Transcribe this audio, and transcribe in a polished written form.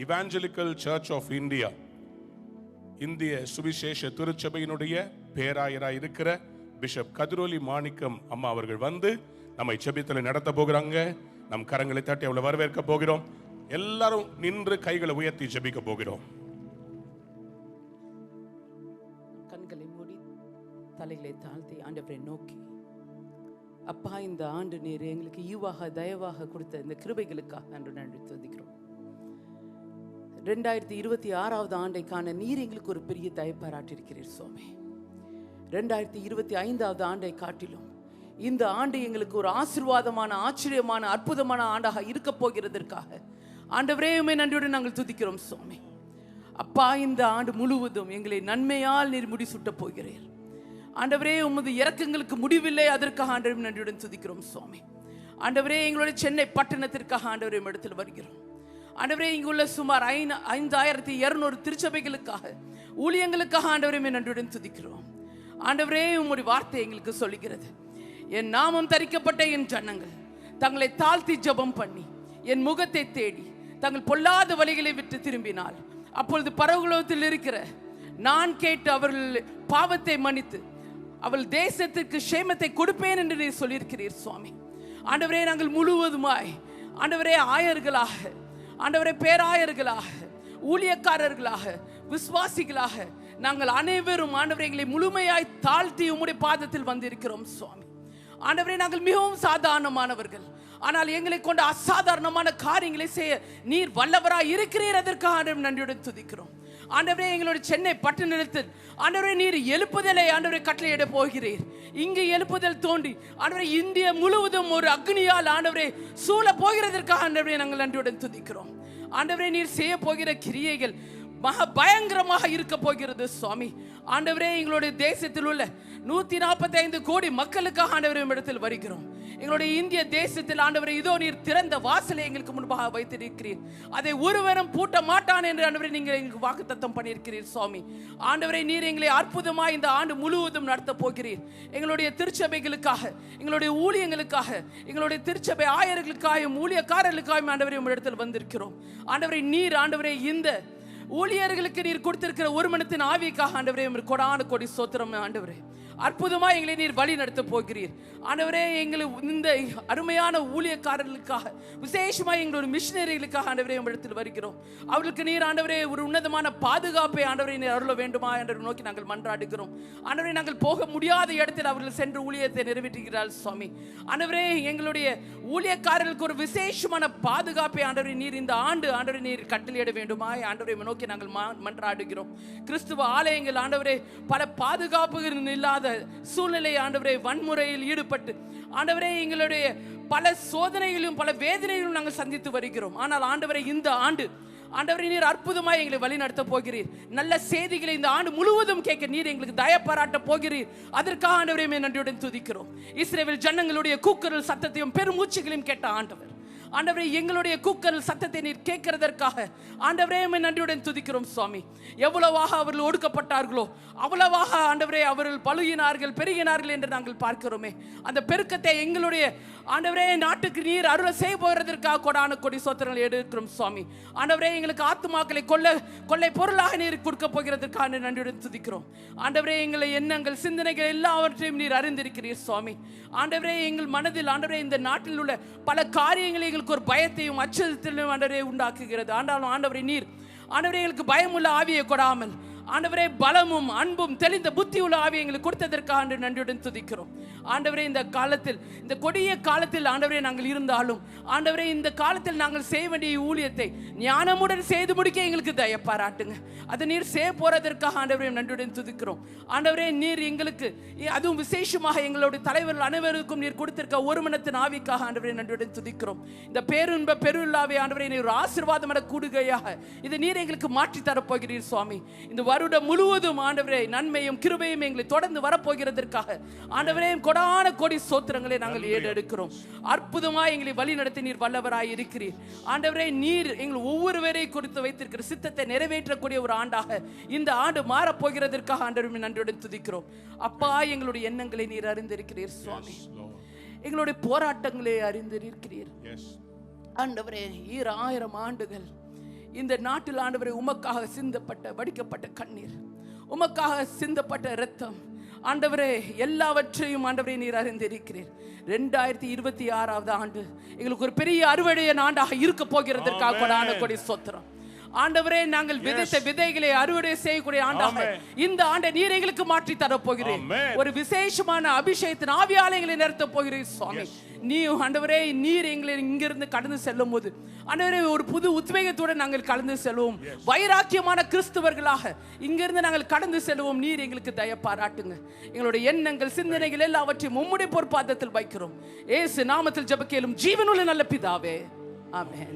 Evangelical search of India, இந்திய சுவிசேஷ திருச்சபையினுடைய பேராயராய் இருக்கிற பிஷப் கதிரொலி மாணிக்கம் அம்மா அவர்கள் வந்து நம்மை ஜெபத்தில் நடத்த போகிறாங்க. நம் கரங்களை தட்டி அவளை வரவேற்க போகிறோம். எல்லாரும் நின்று கைகளை உயர்த்தி ஜெபிக்க போகிறோம். கண்களை மூடி தலைகளை தாழ்த்தி ஆண்டவரை நோக்கி, அப்பா, இந்த ஆண்டு நீர் எங்களுக்கு ஈவாக தயவாக கொடுத்த இந்த கிருபைகளுக்காக நன்றி துதிக்கிறோம். 2026 ஆண்டை காண நீர் எங்களுக்கு ஒரு பெரிய தயவு பாராட்டியிருக்கிறீர் சுவாமி. 2025 ஆண்டை காட்டிலும் இந்த ஆண்டு எங்களுக்கு ஒரு ஆசீர்வாதமான, ஆச்சரியமான, அற்புதமான ஆண்டாக இருக்க போகிறதற்காக ஆண்டவரே உம்மை நன்றியுடன் நாங்கள் துதிக்கிறோம் சுவாமி. அப்பா, இந்த ஆண்டு முழுவதும் எங்களை நன்மையால் நீர் முடிசூட்ட போகிறீர் ஆண்டவரே. உமது இரக்கங்களுக்கு முடிவில்லை, அதற்காக ஆண்டவரே நன்றியுடன் துதிக்கிறோம் சுவாமி. ஆண்டவரே, எங்களுடைய சென்னை பட்டணத்திற்காக ஆண்டவரே இடத்தில் வருகிறோம் ஆண்டவரே. இங்குள்ள சுமார் 5200 திருச்சபைகளுக்காக, ஊழியங்களுக்காக ஆண்டவரே நன்றியுடன் துதிக்கிறோம் ஆண்டவரே. உம்முடைய வார்த்தை எங்களுக்கு சொல்லுகிறது, என் நாமம் தரிக்கப்பட்ட என் ஜனங்கள் தங்களை தாழ்த்தி ஜெபம் பண்ணி என் முகத்தை தேடி தங்கள் பொல்லாத வழிகளை விட்டு திரும்பினால் அப்பொழுது பரலோகத்தில் இருக்கிற நான் கேட்டு அவர்கள் பாவத்தை மன்னித்து அவள் தேசத்துக்கு சேமத்தை கொடுப்பேன் என்று நீர் சொல்லியிருக்கிறீர் சுவாமி. ஆண்டவரே, நாங்கள் முழுவதுமாய் ஆண்டவரே ஆயர்களாக, ஆண்டவரே பேராயர்களாக, ஊழியக்காரர்களாக, விசுவாசிகளாக நாங்கள் அனைவரும் ஆண்டவரே எங்களை முழுமையாய் தாழ்த்தி உம்முடைய பாதத்தில் வந்திருக்கிறோம் சுவாமி. ஆண்டவரே, நாங்கள் மிகவும் சாதாரணமானவர்கள், ஆனால் எங்களை கொண்ட அசாதாரணமான காரியங்களை செய்ய நீர் வல்லவராய் இருக்கிறீர். அதற்காக ஆண்டவரே நன்றியுடன் துதிக்கிறோம் ஆண்டவரே. எங்களுடைய சென்னை பட்டணத்தில் ஆண்டவரே நீர் எழுப்புதலை ஆண்டவரே கட்டளையிட போகிறீர். இங்கு எழுப்புதல் தோண்டி ஆண்டவரே இந்தியா முழுவதும் ஒரு அக்னியால் ஆண்டவரே சூழ போகிறதற்காக ஆண்டவரே நாங்கள் நன்றியுடன் துதிக்கிறோம் ஆண்டவரே. நீர் செய்ய போகிற கிரியைகள் மகா பயங்கரமாக இருக்க போகிறது சுவாமி. ஆண்டவரே, எங்களுடைய தேசத்தில் உள்ள 145 கோடி மக்களுக்காக ஆண்டவரே இடத்தில் வருகிறோம். எங்களுடைய இந்திய தேசத்தில் ஆண்டவரே இதோ நீர் திறந்த வாசலை எங்களுக்கு முன்பாக வைத்திருக்கிறீர், அதை ஒருவரும் பூட்ட மாட்டான் என்று ஆண்டவரே நீங்கள் எங்களுக்கு வாக்குத்தத்தம் பண்ணியிருக்கிறீர் சுவாமி. ஆண்டவரே, நீர் எங்களை அற்புதமாய் இந்த ஆண்டு முழுவதும் நடத்த போகிறீர். எங்களுடைய திருச்சபைகளுக்காக, எங்களுடைய ஊழியங்களுக்காக, எங்களுடைய திருச்சபை ஆயர்களுக்காகவும் ஊழியக்காரர்களுக்காகவும் ஆண்டவரே இடத்தில் வந்திருக்கிறோம் ஆண்டவரே. நீர் ஆண்டவரே இந்த ஊழியர்களுக்கு நீர் கொடுத்திருக்கிற ஒரு மனத்தின் ஆவிக்காக ஆண்டவரே கொடான கோடி ஸ்தோத்திரம் ஆண்டவரே. அற்புதமா எங்களை நீர் வழி நடத்த போகிறீர் ஆண்டவரே. எங்களை இந்த அருமையான ஊழியக்காரர்களுக்காக, விசேஷமா எங்களுடைய மிஷனரிகளுக்காக ஆண்டவரே இடத்தில் வருகிறோம். அவர்களுக்கு நீர் ஆண்டவரே ஒரு உன்னதமான பாதுகாப்பை ஆண்டவரே நீர் அருள வேண்டுமா என்று நோக்கி நாங்கள் மன்றாடுகிறோம் ஆண்டவரே. நாங்கள் போக முடியாத இடத்தில் அவர்கள் சென்று ஊழியத்தை நிறைவேற்றுகிறார் சுவாமி. ஆண்டவரே, எங்களுடைய ஊழியக்காரர்களுக்கு ஒரு விசேஷமான பாதுகாப்பை ஆண்டவரே நீர் இந்த ஆண்டு ஆண்டவரே நீர் கட்டளையிட வேண்டுமா ஆண்டவரை நோக்கி நாங்கள் மன்றாடுகிறோம். கிறிஸ்துவ ஆலயங்கள் ஆண்டவரே பல பாதுகாப்புகள் இல்லாத சூழ்நிலை ஆண்டவரே, வன்முறையில் ஈடுபட்டு ஆண்டவரே எங்களுடைய பல சோதனைகளிலும் பல வேதனைகளிலும் நாங்கள் சந்தித்து வருகிறோம். ஆனால் ஆண்டவரே, இந்த ஆண்டு ஆண்டவரே நீர் அற்புதமாய் எங்களை வழி நடத்த போகிறீர். நல்ல செய்திகளை இந்த ஆண்டு முழுவதும் கேட்க நீர் எங்களுக்கு தய பாராட்ட போகிறீர். அதற்காக ஆண்டவரே நன்றியுடன் துதிக்கிறோம். இஸ்ரவேல் ஜனங்களுடைய கூக்குரல் சத்தத்தையும் பெருமூச்சுகளையும் கேட்ட ஆண்டவர் ஆண்டவரே, எங்களுடைய கூக்குரல் சத்தத்தை நீர் கேட்கிறதற்காக ஆண்டவரே நன்றியுடன் துதிக்கிறோம் சுவாமி. எவ்வளவாக அவர்கள் ஒடுக்கப்பட்டார்களோ அவ்வளவாக ஆண்டவரே அவர்கள் பழுகினார்கள், பெருகினார்கள் என்று நாங்கள் பார்க்கிறோமே. அந்த பெருக்கத்தை எங்களுடைய ஆண்டவரே நாட்டுக்கு நீர் அருளை செய்ய போகிறதற்காக கொடான கொடி சோத்திரங்கள் எடுக்கிறோம் சுவாமி. ஆண்டவரே, எங்களுக்கு ஆத்துமாக்களை கொள்ளை பொருளாக நீர் கொடுக்க போகிறதற்காக நன்றியுடன் துதிக்கிறோம் ஆண்டவரே. எங்களை எண்ணங்கள், சிந்தனைகள் எல்லாவற்றையும் நீர் அறிந்திருக்கிறீர் சுவாமி. ஆண்டவரே, எங்கள் மனதில் ஆண்டவரே இந்த நாட்டில் உள்ள பல காரியங்களை எங்களுக்கு ஒரு பயத்தையும் அச்சத்தையும் ஆண்டவரே உண்டாக்குகிறது. ஆண்டாலும் ஆண்டவரே நீர் ஆண்டவரே எங்களுக்கு பயமுள்ள ஆவியை கொடாமல் ஆண்டவரே பலமும் அன்பும் தெளிந்த புத்தி உள்ள ஆவியை எங்களுக்கு கொடுத்ததற்காக நன்றியுடன் துதிக்கிறோம் ஆண்டவரே. இந்த காலத்தில், இந்த கொடிய காலத்தில் ஆண்டவரே நாங்கள் இருந்தாலும் ஆண்டவரே இந்த காலத்தில் நாங்கள் செய்ய வேண்டிய ஊழியத்தை ஞானமுடன் செய்து முடிக்க எங்களுக்கு தய பாராட்டுங்க. அதை நீர் செய்ய போறதற்காக ஆண்டவரே நன்றியுடன் துதிக்கிறோம் ஆண்டவரே. நீர் எங்களுக்கு அதுவும் விசேஷமாக எங்களுடைய தலைவர்கள் அனைவருக்கும் நீர் கொடுத்திருக்க ஒரு மனத்தின் ஆவிக்காக ஆண்டவரே நன்றியுடன் துதிக்கிறோம். இந்த பேருன்ப பெருவிழாவை ஆண்டவரே நீர் ஆசீர்வாதம் என கூடுகையாக இதை நீர் எங்களுக்கு மாற்றி தரப்போகிறீர் சுவாமி. இந்த வருடம் முழுவதும் ஆண்டவரே நன்மையும் கிருபையும் எங்களை தொடர்ந்து வரப்போகிறதற்காக ஆண்டவரே கொடான கோடி ஸ்தோத்திரங்களை நாங்கள் ஏறெடுக்கிறோம். அற்புதமாய் எங்களை வழி நடத்தி நீர் வல்லவராய் இருக்கிறீர் ஆண்டவரே. நீர் எங்கள் ஒவ்வொருவரை குறித்து வைத்திருக்கிற சித்தத்தை நிறைவேற்றக்கூடிய ஒரு ஆண்டாக இந்த ஆண்டு மாறப்போகிறதற்காக ஆண்டவரே நன்றியுடன் துதிக்கிறோம் அப்பா. எங்களுடைய எண்ணங்களை நீர் அறிந்திருக்கிறீர் சுவாமி. எங்களுடைய போராட்டங்களை அறிந்திருக்கிறீர் ஆண்டவரே. 1000 ஆண்டுகள் இந்த நாட்டில் ஆண்டவரே உமக்காக சிந்தப்பட்ட வடிக்கப்பட்ட கண்ணீர், உமக்காக சிந்தப்பட்ட இரத்தம் ஆண்டவரே, எல்லாவற்றையும் ஆண்டவரே நீர் அறிந்திருக்கிறீர். 2026 ஆண்டு எங்களுக்கு ஒரு பெரிய அறுவடையின் ஆண்டாக இருக்க போகிறதற்காக கூட ஆண்டவரே ஸ்தோத்திரம். ஆண்டவரே, நாங்கள் விதைத்த விதைகளை அறுவடை செய்யக்கூடிய ஆண்டாக இந்த ஆண்டை நீர் எங்களுக்கு மாற்றி தர போகிறேன். ஒரு விசேஷமான அபிஷேகத்தின் ஆவியாலயங்களை நிறுத்த போகிறேன் சுவாமி. நீ ஆண்டவரே, நீர் எங்களை இங்கிருந்து கடந்து செல்லும் போது ஆண்டவரே ஒரு புது உத்வேகத்துடன் நாங்கள் கடந்து செல்வோம். வைராக்கியமான கிறிஸ்தவர்களாக இங்கிருந்து நாங்கள் கடந்து செல்வோம். நீர் எங்களுக்கு தய பாராட்டுங்க. எங்களுடைய எண்ணங்கள், சிந்தனைகள் எல்லாவற்றையும் உம்முடைய பொற்பாதத்தில் வைக்கிறோம். இயேசு நாமத்தில் ஜெபக்கேளும் ஜீவனுள்ள நல்ல பிதாவே, ஆமென்.